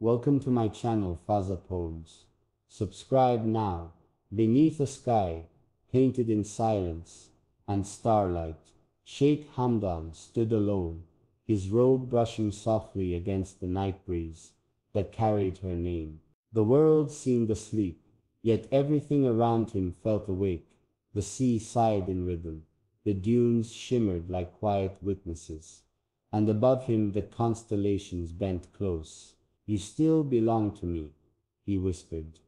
Welcome to my channel Fazza Poems. Subscribe now. Beneath a sky, painted in silence and starlight, Sheikh Hamdan stood alone, his robe brushing softly against the night breeze that carried her name. The world seemed asleep, yet everything around him felt awake. The sea sighed in rhythm, the dunes shimmered like quiet witnesses, and above him the constellations bent close. "You still belong to me," he whispered,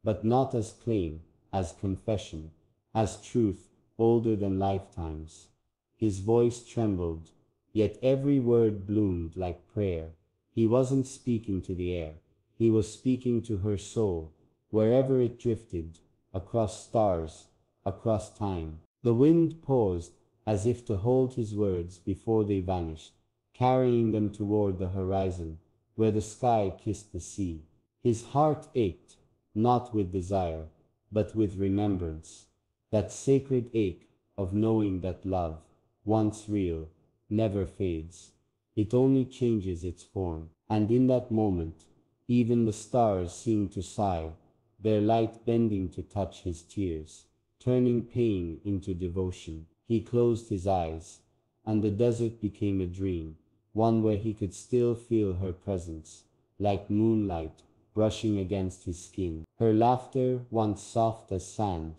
but not as claim, as confession, as truth older than lifetimes. His voice trembled, yet every word bloomed like prayer. He wasn't speaking to the air, he was speaking to her soul, wherever it drifted, across stars, across time. The wind paused, as if to hold his words before they vanished, carrying them toward the horizon, where the sky kissed the sea. His heart ached, not with desire, but with remembrance, that sacred ache of knowing that love, once real, never fades. It only changes its form, and in that moment, even the stars seemed to sigh, their light bending to touch his tears, turning pain into devotion. He closed his eyes, and the desert became a dream, one where he could still feel her presence, like moonlight brushing against his skin. Her laughter, once soft as sand,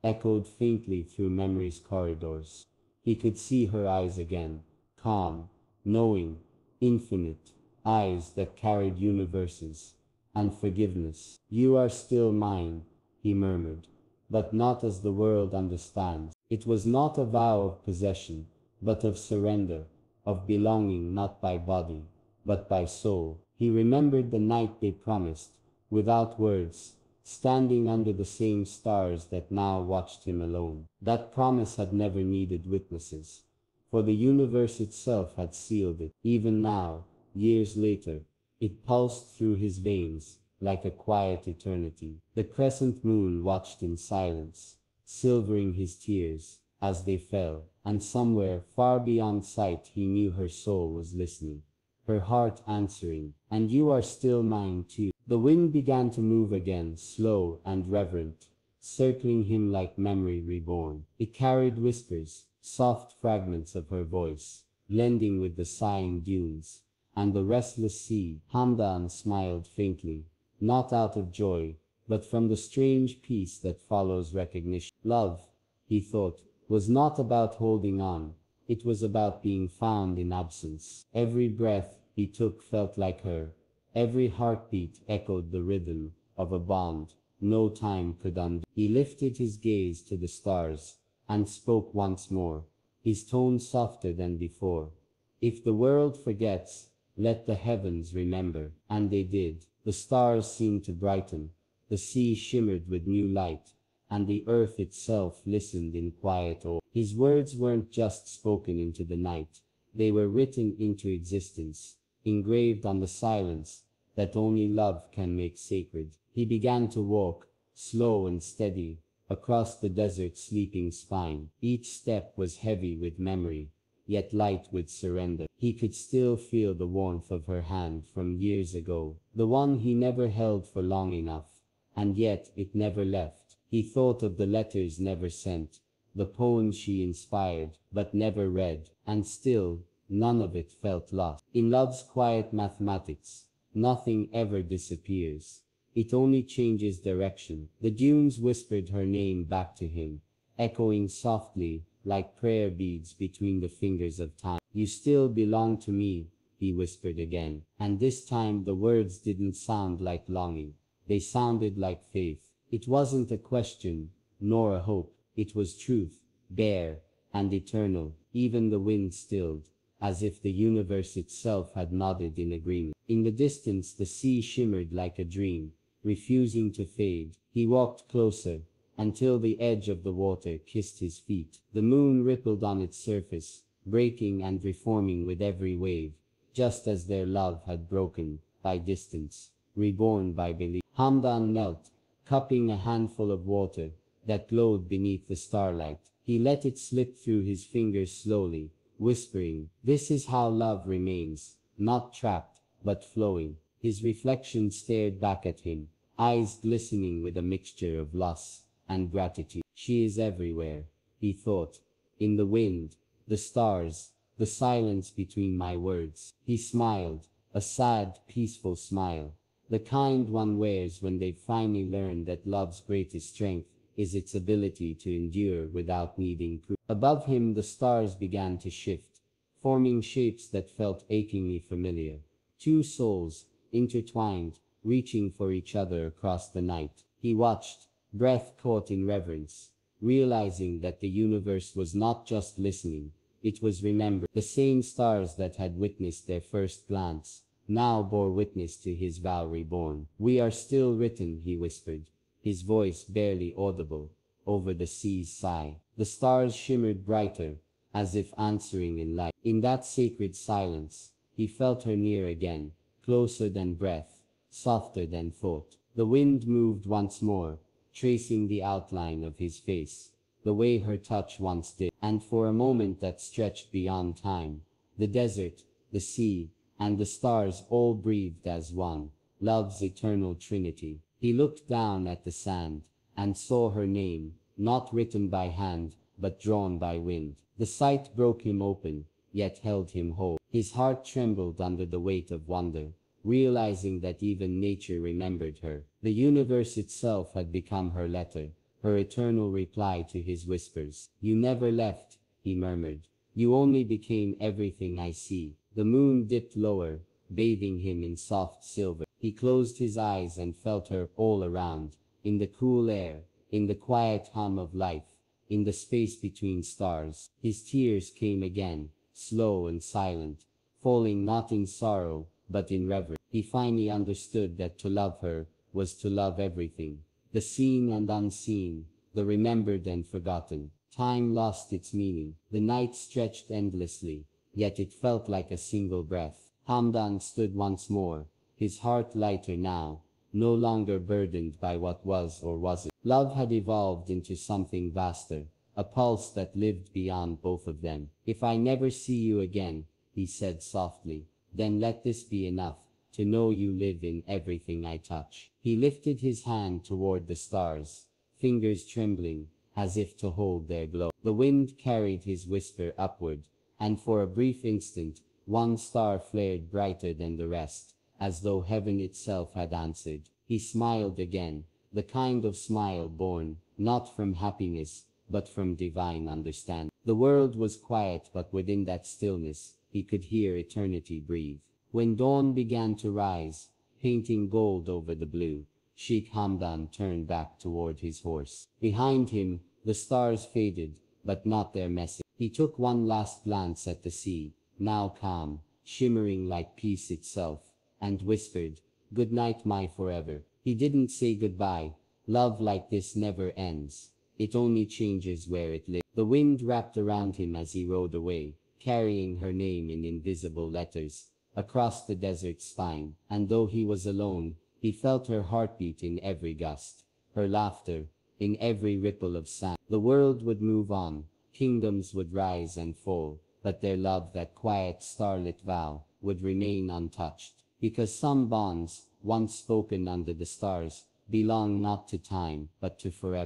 echoed faintly through memory's corridors. He could see her eyes again, calm, knowing, infinite, eyes that carried universes and forgiveness. "You are still mine," he murmured, "but not as the world understands." It was not a vow of possession, but of surrender, of belonging not by body, but by soul. He remembered the night they promised, without words, standing under the same stars that now watched him alone. That promise had never needed witnesses, for the universe itself had sealed it. Even now, years later, it pulsed through his veins, like a quiet eternity. The crescent moon watched in silence, silvering his tears as they fell, and somewhere far beyond sight he knew her soul was listening, her heart answering, "And you are still mine too." The wind began to move again, slow and reverent, circling him like memory reborn. It carried whispers, soft fragments of her voice, blending with the sighing dunes and the restless sea. Hamdan smiled faintly, not out of joy, but from the strange peace that follows recognition. Love, he thought, was not about holding on, it was about being found in absence. Every breath he took felt like her, every heartbeat echoed the rhythm of a bond no time could undo. He lifted his gaze to the stars and spoke once more, his tone softer than before. "If the world forgets, let the heavens remember." And they did. The stars seemed to brighten, the sea shimmered with new light, and the earth itself listened in quiet awe. His words weren't just spoken into the night, they were written into existence, engraved on the silence that only love can make sacred. He began to walk, slow and steady, across the desert's sleeping spine. Each step was heavy with memory, yet light with surrender. He could still feel the warmth of her hand from years ago, the one he never held for long enough, and yet it never left. He thought of the letters never sent, the poems she inspired, but never read, and still, none of it felt lost. In love's quiet mathematics, nothing ever disappears. It only changes direction. The dunes whispered her name back to him, echoing softly, like prayer beads between the fingers of time. "You still belong to me," he whispered again, and this time the words didn't sound like longing, they sounded like faith. It wasn't a question, nor a hope, it was truth, bare and eternal. Even the wind stilled, as if the universe itself had nodded in agreement. In the distance the sea shimmered like a dream, refusing to fade. He walked closer, until the edge of the water kissed his feet. The moon rippled on its surface, breaking and reforming with every wave, just as their love had broken, by distance, reborn by belief. Hamdan knelt, cupping a handful of water that glowed beneath the starlight. He let it slip through his fingers slowly, whispering, "This is how love remains, not trapped, but flowing." His reflection stared back at him, eyes glistening with a mixture of lust and gratitude. She is everywhere, he thought, in the wind, the stars, the silence between my words. He smiled, a sad, peaceful smile, the kind one wears when they finally learn that love's greatest strength is its ability to endure without needing proof. Above him the stars began to shift, forming shapes that felt achingly familiar. Two souls, intertwined, reaching for each other across the night. He watched, breath caught in reverence, realizing that the universe was not just listening, it was remembering. The same stars that had witnessed their first glance now bore witness to his vow reborn. "We are still written," he whispered, his voice barely audible, over the sea's sigh. The stars shimmered brighter, as if answering in light. In that sacred silence, he felt her near again, closer than breath, softer than thought. The wind moved once more, tracing the outline of his face, the way her touch once did, and for a moment that stretched beyond time, the desert, the sea, and the stars all breathed as one, love's eternal trinity. He looked down at the sand, and saw her name, not written by hand, but drawn by wind. The sight broke him open, yet held him whole. His heart trembled under the weight of wonder, realizing that even nature remembered her. The universe itself had become her letter, her eternal reply to his whispers. "You never left," he murmured. "You only became everything I see." The moon dipped lower, bathing him in soft silver. He closed his eyes and felt her all around, in the cool air, in the quiet hum of life, in the space between stars. His tears came again, slow and silent, falling not in sorrow, but in reverence. He finally understood that to love her was to love everything, the seen and unseen, the remembered and forgotten. Time lost its meaning. The night stretched endlessly, yet it felt like a single breath. Hamdan stood once more, his heart lighter now, no longer burdened by what was or wasn't. Love had evolved into something vaster, a pulse that lived beyond both of them. "If I never see you again," he said softly, "then let this be enough, to know you live in everything I touch." He lifted his hand toward the stars, fingers trembling, as if to hold their glow. The wind carried his whisper upward, and for a brief instant, one star flared brighter than the rest, as though heaven itself had answered. He smiled again, the kind of smile born, not from happiness, but from divine understanding. The world was quiet, but within that stillness, he could hear eternity breathe. When dawn began to rise, painting gold over the blue, Sheikh Hamdan turned back toward his horse. Behind him, the stars faded, but not their message. He took one last glance at the sea, now calm, shimmering like peace itself, and whispered, "Good night, my forever." He didn't say goodbye. Love like this never ends. It only changes where it lives. The wind wrapped around him as he rode away, carrying her name in invisible letters across the desert's spine. And though he was alone, he felt her heartbeat in every gust, her laughter in every ripple of sand. The world would move on, kingdoms would rise and fall, but their love, that quiet starlit vow, would remain untouched. Because some bonds, once spoken under the stars, belong not to time, but to forever.